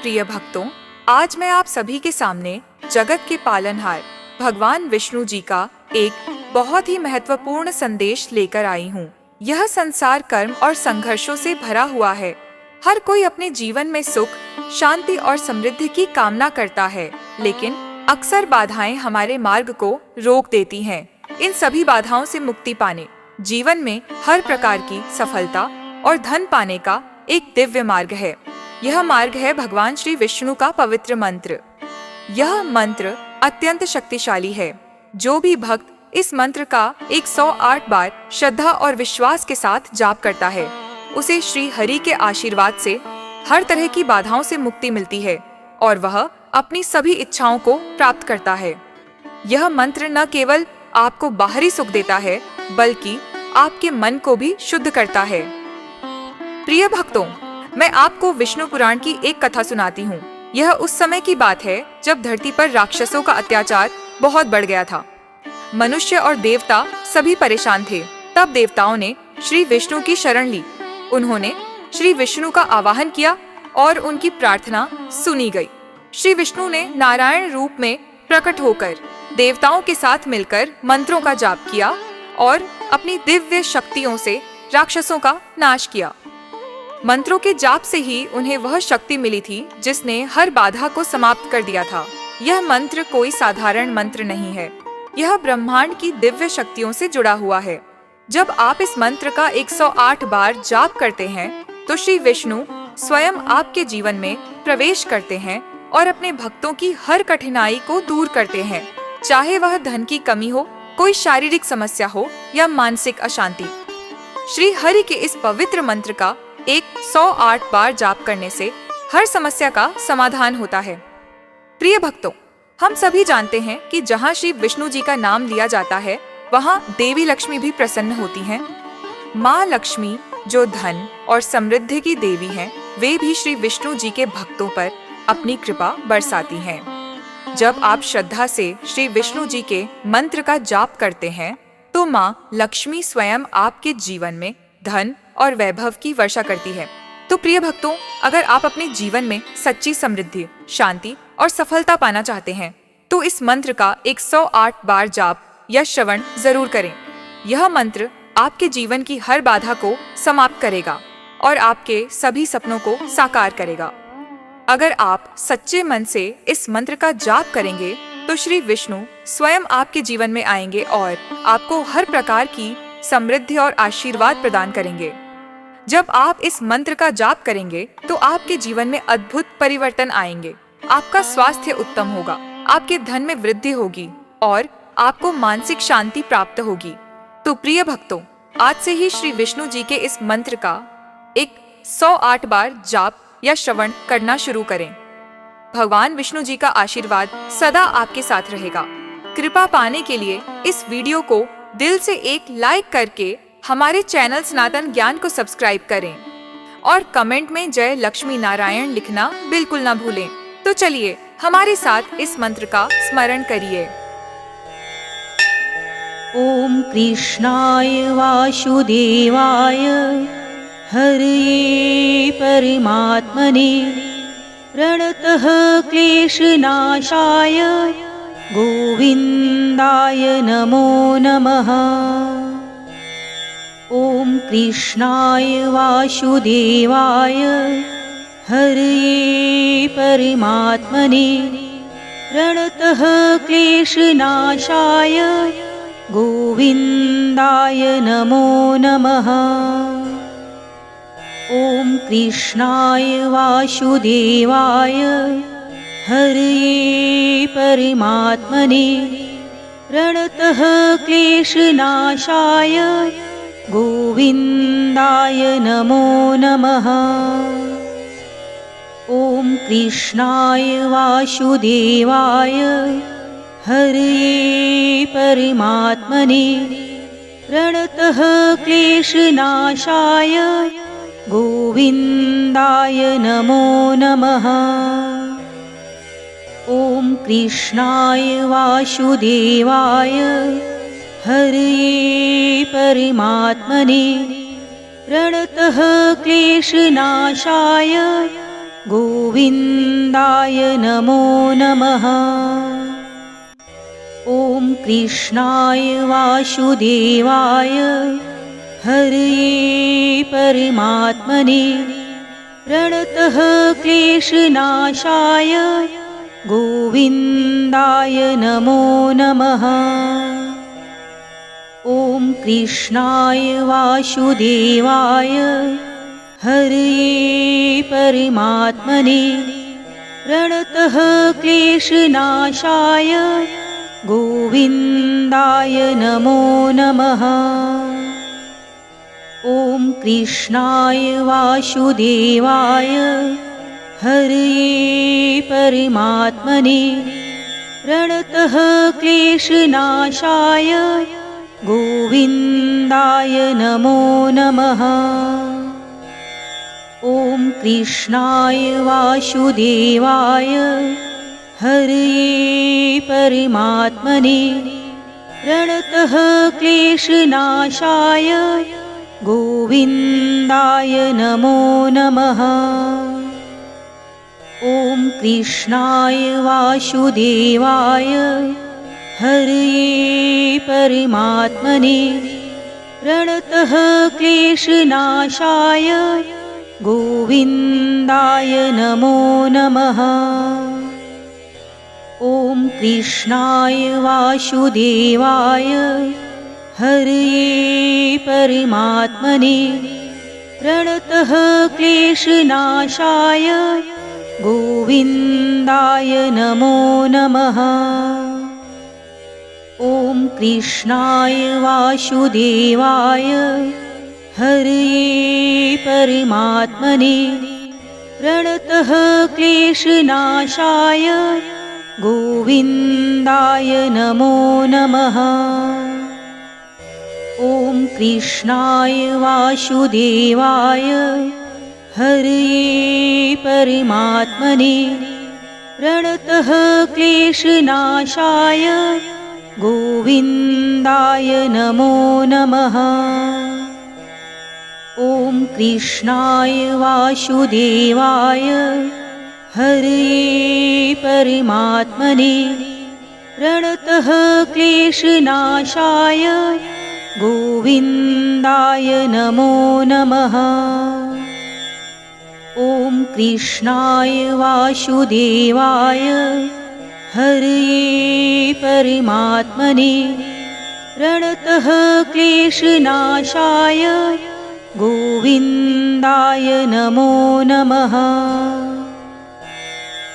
प्रिय भक्तों, आज मैं आप सभी के सामने जगत के पालनहार भगवान विष्णु जी का एक बहुत ही महत्वपूर्ण संदेश लेकर आई हूँ। यह संसार कर्म और संघर्षों से भरा हुआ है। हर कोई अपने जीवन में सुख, शांति और समृद्धि की कामना करता है, लेकिन अक्सर बाधाएं हमारे मार्ग को रोक देती हैं। इन सभी बाधाओं से मुक्ति पाने जीवन में हर प्रकार की सफलता और धन पाने का एक दिव्य मार्ग है। यह मार्ग है भगवान श्री विष्णु का पवित्र मंत्र। यह मंत्र अत्यंत शक्तिशाली है। जो भी भक्त इस मंत्र का 108 बार श्रद्धा और विश्वास के साथ जाप करता है, उसे श्री हरि के आशीर्वाद से हर तरह की बाधाओं से मुक्ति मिलती है और वह अपनी सभी इच्छाओं को प्राप्त करता है। यह मंत्र न केवल आपको बाहरी सुख देता है, बल्कि आपके मन को भी शुद्ध करता है। प्रिय भक्तों, मैं आपको विष्णु पुराण की एक कथा सुनाती हूँ। यह उस समय की बात है जब धरती पर राक्षसों का अत्याचार बहुत बढ़ गया था। मनुष्य और देवता सभी परेशान थे। तब देवताओं ने श्री विष्णु की शरण ली। उन्होंने श्री विष्णु का आवाहन किया और उनकी प्रार्थना सुनी गई। श्री विष्णु ने नारायण रूप में प्रकट होकर देवताओं के साथ मिलकर मंत्रों का जाप किया और अपनी दिव्य शक्तियों से राक्षसों का नाश किया। मंत्रों के जाप से ही उन्हें वह शक्ति मिली थी जिसने हर बाधा को समाप्त कर दिया था। यह मंत्र कोई साधारण मंत्र नहीं है। यह ब्रह्मांड की दिव्य शक्तियों से जुड़ा हुआ है। जब आप इस मंत्र का 108 बार जाप करते हैं, तो श्री विष्णु स्वयं आपके जीवन में प्रवेश करते हैं और अपने भक्तों की हर कठिनाई को दूर करते हैं, चाहे वह धन की कमी हो, कोई शारीरिक समस्या हो या मानसिक अशांति। श्री हरि के इस पवित्र मंत्र का 108 बार जाप करने से हर समस्या का समाधान होता है। प्रिय भक्तों, हम सभी जानते हैं कि जहाँ श्री विष्णु जी का नाम लिया जाता है, वहाँ देवी लक्ष्मी भी प्रसन्न होती हैं। माँ लक्ष्मी, जो धन और समृद्धि की देवी हैं, वे भी श्री विष्णु जी के भक्तों पर अपनी कृपा बरसाती हैं। जब आप श्रद्धा से श्री विष्णु जी के मंत्र का जाप करते हैं, तो माँ लक्ष्मी स्वयं आपके जीवन में धन और वैभव की वर्षा करती है। तो प्रिय भक्तों, अगर आप अपने जीवन में सच्ची समृद्धि, शांति और सफलता पाना चाहते हैं, तो इस मंत्र का 108 बार जाप या श्रवण जरूर करें। यह मंत्र आपके जीवन की हर बाधा को समाप्त करेगा और आपके सभी सपनों को साकार करेगा। अगर आप सच्चे मन से इस मंत्र का जाप करेंगे, तो श्री विष्णु स्वयं आपके जीवन में आएंगे और आपको हर प्रकार की समृद्धि और आशीर्वाद प्रदान करेंगे। जब आप इस मंत्र का जाप करेंगे, तो आपके जीवन में अद्भुत परिवर्तन आएंगे। आपका स्वास्थ्य उत्तम होगा, आपके धन में वृद्धि होगी और आपको मानसिक शांति प्राप्त होगी। तो प्रिय भक्तों, आज से ही श्री विष्णु जी के इस मंत्र का 108 बार जाप या श्रवण करना शुरू करें। भगवान विष्णु जी का आशीर्वाद सदा आपके साथ रहेगा। कृपा पाने के लिए इस वीडियो को दिल से एक लाइक करके हमारे चैनल सनातन ज्ञान को सब्सक्राइब करें और कमेंट में जय लक्ष्मी नारायण लिखना बिल्कुल ना भूलें। तो चलिए हमारे साथ इस मंत्र का स्मरण करिए। ओम कृष्णाय वासुदेवाय हरये परमात्मने प्रणतः क्लेशनाशाय गोविन्दाय नमो नमः। ओम कृष्णाय वासुदेवाय हरये परमात्मने प्रणतः क्लेशनाशाय गोविन्दाय नमो नमः। ओम कृष्णाय वासुदेवाय हरये परमात्मने प्रणतः क्लेशनाशाय गोविन्दाय नमो नमः। ओम कृष्णाय वासुदेवाय हरये परमात्मने प्रणतः क्लेशनाशाय गोविन्दाय नमो नमः। ओम कृष्णाय वासुदेवाय हरये परमात्मने प्रणतः क्लेशनाशाय गोविन्दाय नमो नमः। ॐ कृष्णाय वासुदेवाय हरये परमात्मने प्रणतः क्लेशनाशाय गोविन्दाय नमो नमः। ॐ कृष्णाय वासुदेवाय हरये परमात्मने प्रणतः क्लेशनाशाय गोविन्दाय नमो नमः। ॐ कृष्णाय वासुदेवाय हरये परमात्मने प्रणतः क्लेशनाशाय गोविन्दाय नमो नमः। ॐ कृष्णाय वासुदेवाय हरये परमात्मने प्रणतः क्लेशनाशाय गोविन्दाय नमो नमः। ॐ कृष्णाय वासुदेवाय हरये परमात्मने प्रणतः क्लेशनाशाय गोविन्दाय नमो नमः। ॐ कृष्णाय वासुदेवाय हरये परमात्मने प्रणतः क्लेशनाशाय गोविन्दाय नमो नमः। ॐ कृष्णाय वासुदेवाय हरये परमात्मने प्रणतः क्लेशनाशाय गोविन्दाय नमो नमः। ॐ कृष्णाय वासुदेवाय हरये परमात्मने प्रणतः क्लेशनाशाय गोविन्दाय नमो नमः। ॐ कृष्णाय वासुदेवाय हरये परमात्मने प्रणतः क्लेशनाशाय गोविन्दाय नमो नमः। ॐ कृष्णाय वासुदेवाय हरये परमात्मने प्रणतः क्लेशनाशाय गोविन्दाय नमो नमः।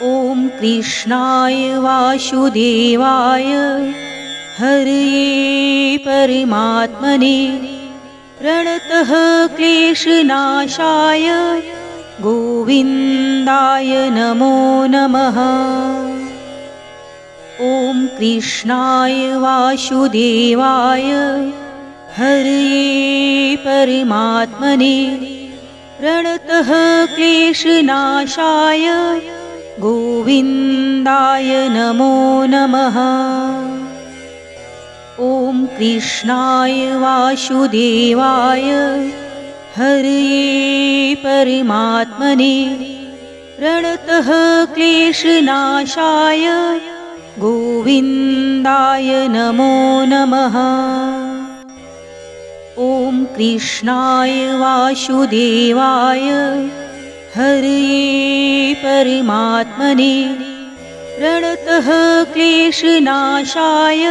ॐ कृष्णाय वासुदेवाय हरये परमात्मने प्रणतः क्लेशनाशाय गोविन्दाय नमो नमः। ॐ कृष्णाय वासुदेवाय हरये परमात्मने प्रणतः क्लेशनाशाय गोविन्दाय नमो नमः। ॐ कृष्णाय वासुदेवाय हरये परमात्मने प्रणतः क्लेशनाशाय गोविन्दाय नमो नमः। ॐ कृष्णाय वासुदेवाय हरये परमात्मने प्रणतः क्लेशनाशाय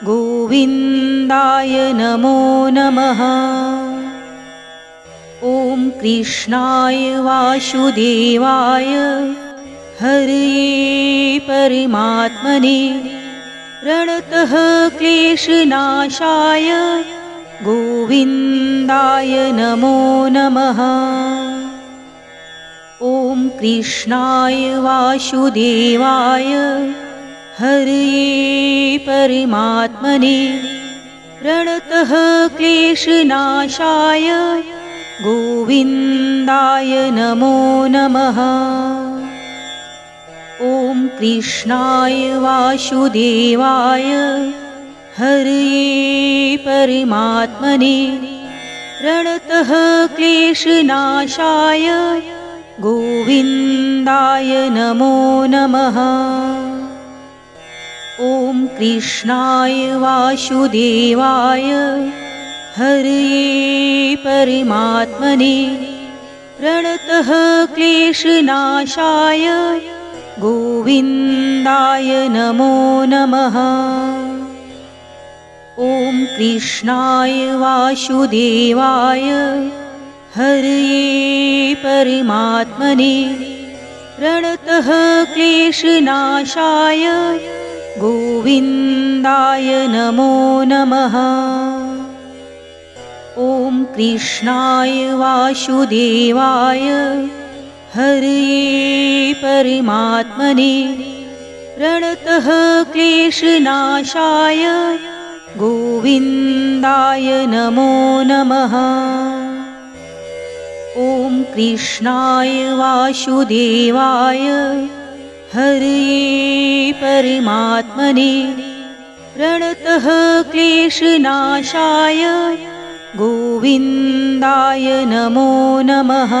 गोविन्दाय नमो नमः। ॐ कृष्णाय वासुदेवाय हरये परमात्मने प्रणतः क्लेशनाशाय गोविन्दाय नमो नमः। ॐ कृष्णाय वासुदेवाय हरये परमात्मने प्रणतः क्लेशनाशाय गोविन्दाय नमो नमः। ॐ कृष्णाय वासुदेवाय हरये परमात्मने प्रणतः क्लेशनाशाय गोविन्दाय नमो नमः। ॐ कृष्णाय वासुदेवाय हरये परमात्मने प्रणतः क्लेशनाशाय गोविन्दाय नमो नमः। ॐ कृष्णाय वासुदेवाय हरये परमात्मने प्रणतः क्लेशनाशाय गोविन्दाय नमो नमः। ॐ कृष्णाय वासुदेवाय हरये परमात्मने प्रणतः क्लेशनाशाय गोविन्दाय नमो नमः। ॐ कृष्णाय वासुदेवाय हरये परमात्मने प्रणतः क्लेशनाशाय गोविन्दाय नमो नमः।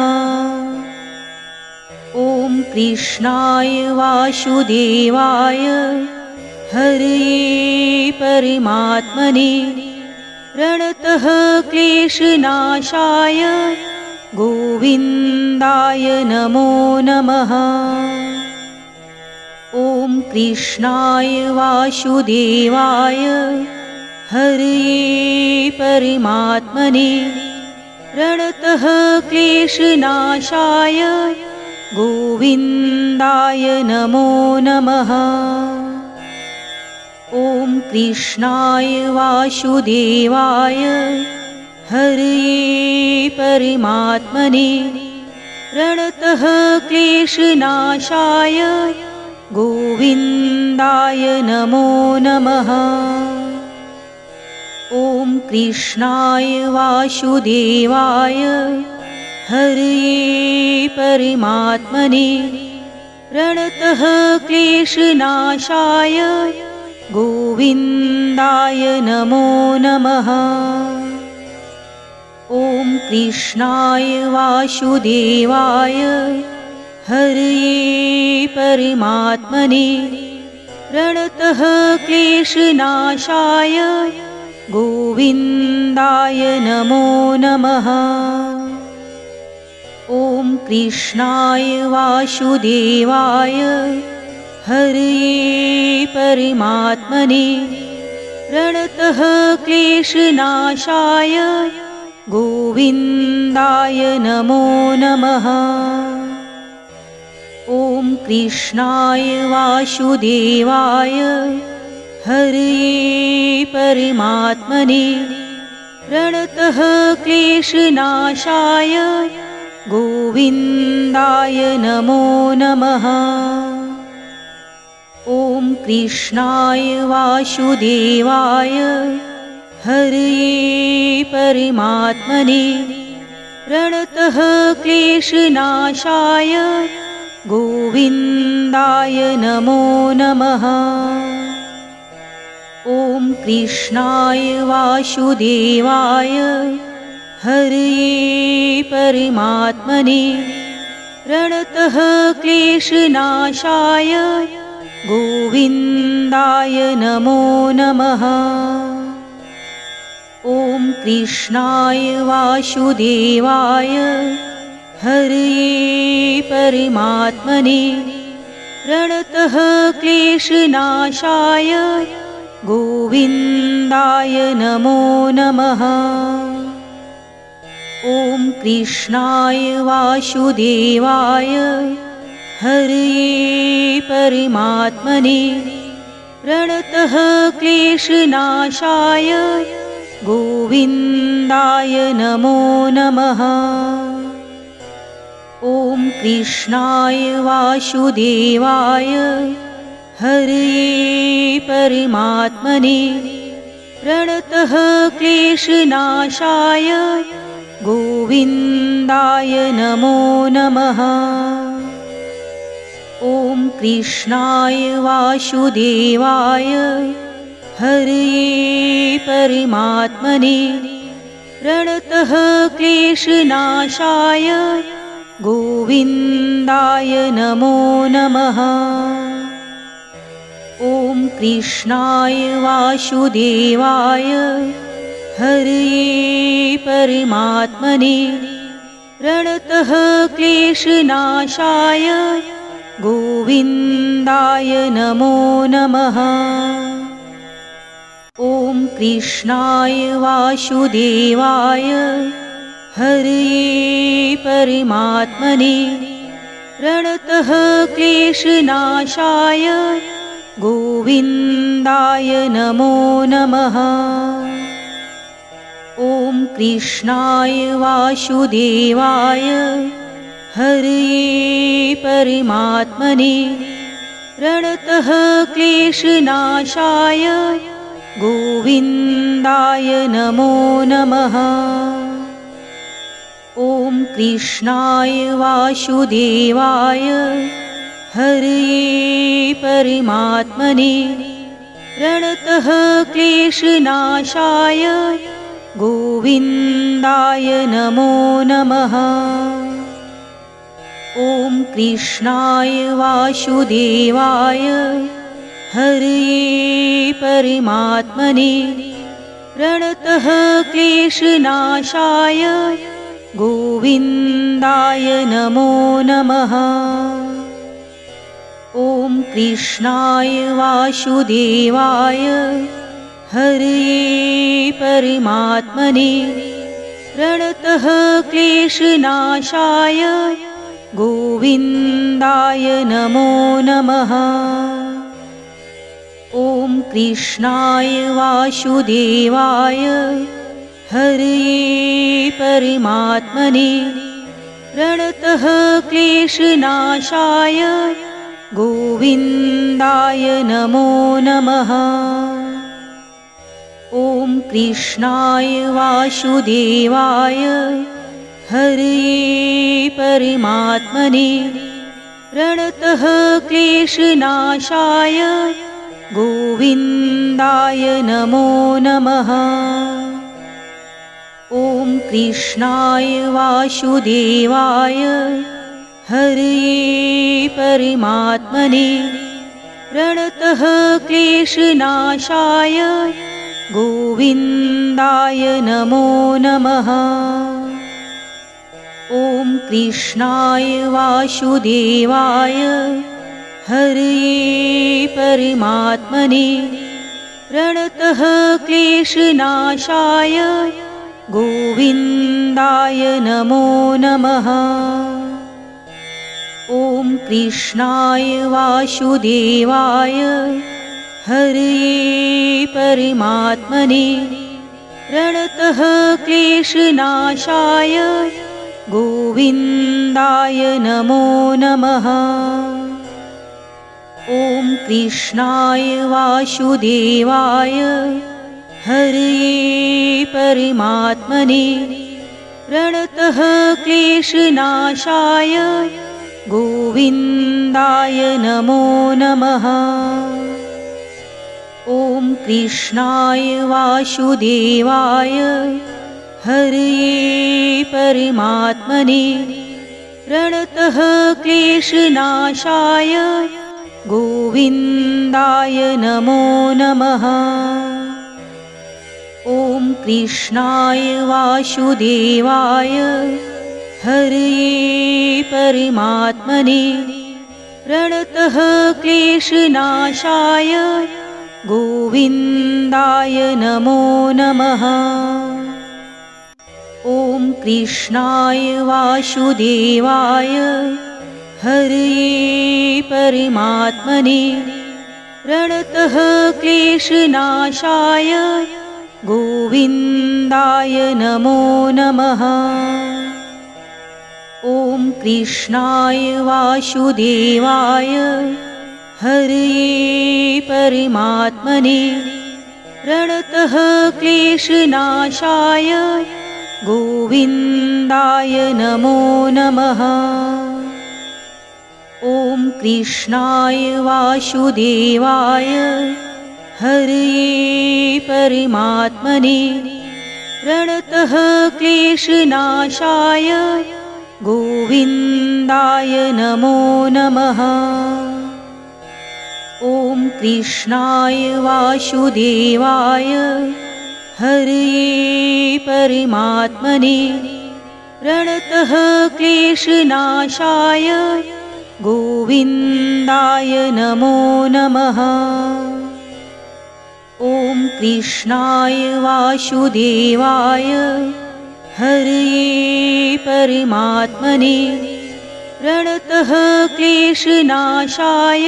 ॐ कृष्णाय वासुदेवाय हरये परमात्मने प्रणतः क्लेशनाशाय गोविन्दाय नमो नमः। ॐ कृष्णाय वासुदेवाय हरये परमात्मने प्रणतः क्लेशनाशाय गोविन्दाय नमो नमः। ॐ कृष्णाय वासुदेवाय हरये परमात्मने प्रणतः क्लेशनाशाय गोविन्दाय नमो नमः। ॐ कृष्णाय वासुदेवाय हरये परमात्मने प्रणतः क्लेशनाशाय गोविन्दाय नमो नमः। ॐ कृष्णाय वासुदेवाय हरये परमात्मने प्रणतः क्लेशनाशाय गोविन्दाय नमो नमः। ॐ कृष्णाय वासुदेवाय हरये परमात्मने प्रणतः क्लेशनाशाय गोविन्दाय नमो नमः। ॐ कृष्णाय वासुदेवाय हरये परमात्मने प्रणतः क्लेशनाशाय गोविन्दाय नमो नमः। ॐ कृष्णाय वासुदेवाय हरये परमात्मने प्रणतः क्लेशनाशाय गोविन्दाय नमो नमः। ॐ कृष्णाय वासुदेवाय हरये परमात्मने प्रणतः क्लेशनाशाय गोविन्दाय नमो नमः। ॐ कृष्णाय वासुदेवाय हरये परमात्मने प्रणतः क्लेशनाशाय गोविन्दाय नमो नमः। ॐ कृष्णाय वासुदेवाय हरये परमात्मने प्रणतः क्लेशनाशाय गोविन्दाय नमो नमः। ॐ कृष्णाय वासुदेवाय हरये परमात्मने प्रणतः क्लेशनाशाय गोविन्दाय नमो नमः। ॐ कृष्णाय वासुदेवाय हरये परमात्मने प्रणतः क्लेशनाशाय गोविन्दाय नमो नमः। ॐ कृष्णाय वासुदेवाय हरये परमात्मने प्रणतः क्लेशनाशाय गोविन्दाय नमो नमः। ॐ कृष्णाय वासुदेवाय हरये परमात्मने प्रणतः क्लेशनाशाय गोविन्दाय नमो नमः। ॐ कृष्णाय वासुदेवाय हरये परमात्मने प्रणतः क्लेशनाशाय गोविन्दाय नमो नमः। ॐ कृष्णाय वासुदेवाय हरये परमात्मने प्रणतः क्लेशनाशाय गोविन्दाय नमो नमः। ॐ कृष्णाय वासुदेवाय हरये परमात्मने प्रणतः क्लेशनाशाय गोविन्दाय नमो नमः। ॐ कृष्णाय वासुदेवाय हरये परमात्मने प्रणतः क्लेशनाशाय गोविन्दाय नमो नमः। ॐ कृष्णाय वासुदेवाय हरये परमात्मने प्रणतः क्लेशनाशाय गोविन्दाय नमो नमः। ॐ कृष्णाय वासुदेवाय हरये परमात्मने प्रणतः क्लेशनाशाय गोविन्दाय नमो नमः। ॐ कृष्णाय वासुदेवाय हरये परमात्मने प्रणतः क्लेशनाशाय गोविन्दाय नमो नमः। ॐ कृष्णाय वासुदेवाय हरये परमात्मने प्रणतः क्लेशनाशाय गोविन्दाय नमो नमः। ॐ कृष्णाय वासुदेवाय हरये परमात्मने प्रणतः क्लेशनाशाय गोविन्दाय नमो नमः। ॐ कृष्णाय वासुदेवाय हरये परमात्मने प्रणतः क्लेशनाशाय गोविन्दाय नमो नमः। ॐ कृष्णाय वासुदेवाय हरये परमात्मने प्रणतः क्लेशनाशाय गोविन्दाय नमो नमः। ॐ कृष्णाय वासुदेवाय हरये परमात्मने प्रणतः क्लेशनाशाय गोविन्दाय नमो नमः। ॐ कृष्णाय वासुदेवाय हरये परमात्मने प्रणतः क्लेशनाशाय गोविन्दाय नमो नमः। ॐ कृष्णाय वासुदेवाय हरये परमात्मने प्रणतः क्लेशनाशाय गोविन्दाय नमो नमः। ॐ कृष्णाय वासुदेवाय हरये परमात्मने प्रणतः क्लेशनाशाय गोविन्दाय गोविन्दाय नमो नमः। ॐ कृष्णाय वासुदेवाय हरये परमात्मने प्रणतः क्लेशनाशाय गोविन्दाय नमो नमः। ॐ कृष्णाय वासुदेवाय हरये परमात्मने प्रणतः क्लेशनाशाय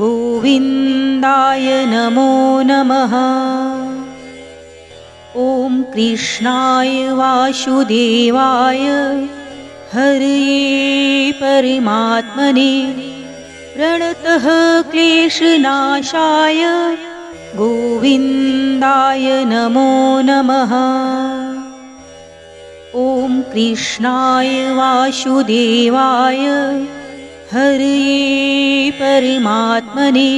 गोविन्दाय नमो नमः। ॐ कृष्णाय वासुदेवाय हरये परमात्मने प्रणतः क्लेशनाशाय गोविन्दाय नमो नमः। ॐ कृष्णाय वासुदेवाय हरये परमात्मने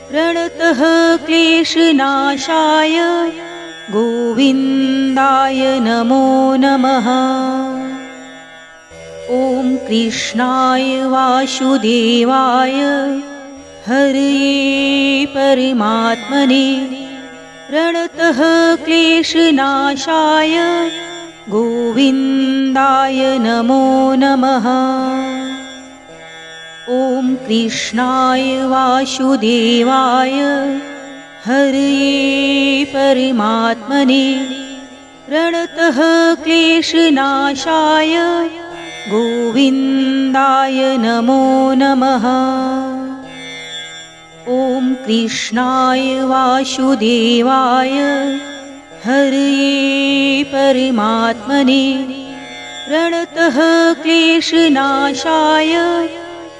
प्रणतः क्लेशनाशाय गोविन्दाय नमो नमः। ॐ कृष्णाय वासुदेवाय हरये परमात्मने प्रणतः क्लेशनाशाय गोविन्दाय नमो नमः। ॐ कृष्णाय वासुदेवाय हरये परमात्मने प्रणतः क्लेशनाशाय गोविन्दाय नमो नमः। ॐ कृष्णाय वासुदेवाय हरये परमात्मने प्रणतः क्लेशनाशाय गोविन्दाय नमो नमः। ॐ कृष्णाय वासुदेवाय हरये परमात्मने प्रणतः क्लेशनाशाय गोविन्दाय नमो नमः। ॐ कृष्णाय वासुदेवाय हरये परमात्मने प्रणतः क्लेशनाशाय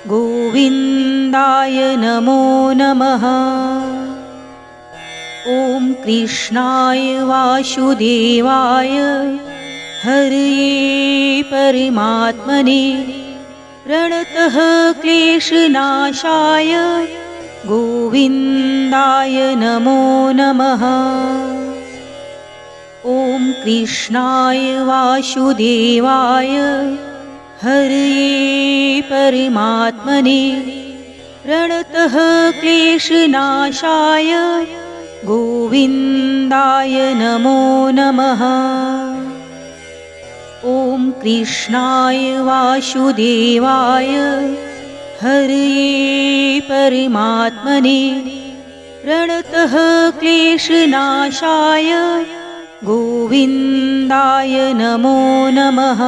गोविन्दाय नमो नमः। ॐ कृष्णाय वासुदेवाय हरये परमात्मने प्रणतः क्लेशनाशाय गोविन्दाय नमो नमः। ॐ कृष्णाय वासुदेवाय हरये परमात्मने प्रणतः क्लेशनाशाय गोविन्दाय नमो नमः। ॐ कृष्णाय वासुदेवाय हरये परमात्मने प्रणतः क्लेशनाशाय गोविन्दाय नमो नमः। ॐ कृष्णाय वासुदेवाय हरये परमात्मने प्रणतः क्लेशनाशाय गोविन्दाय नमो नमः।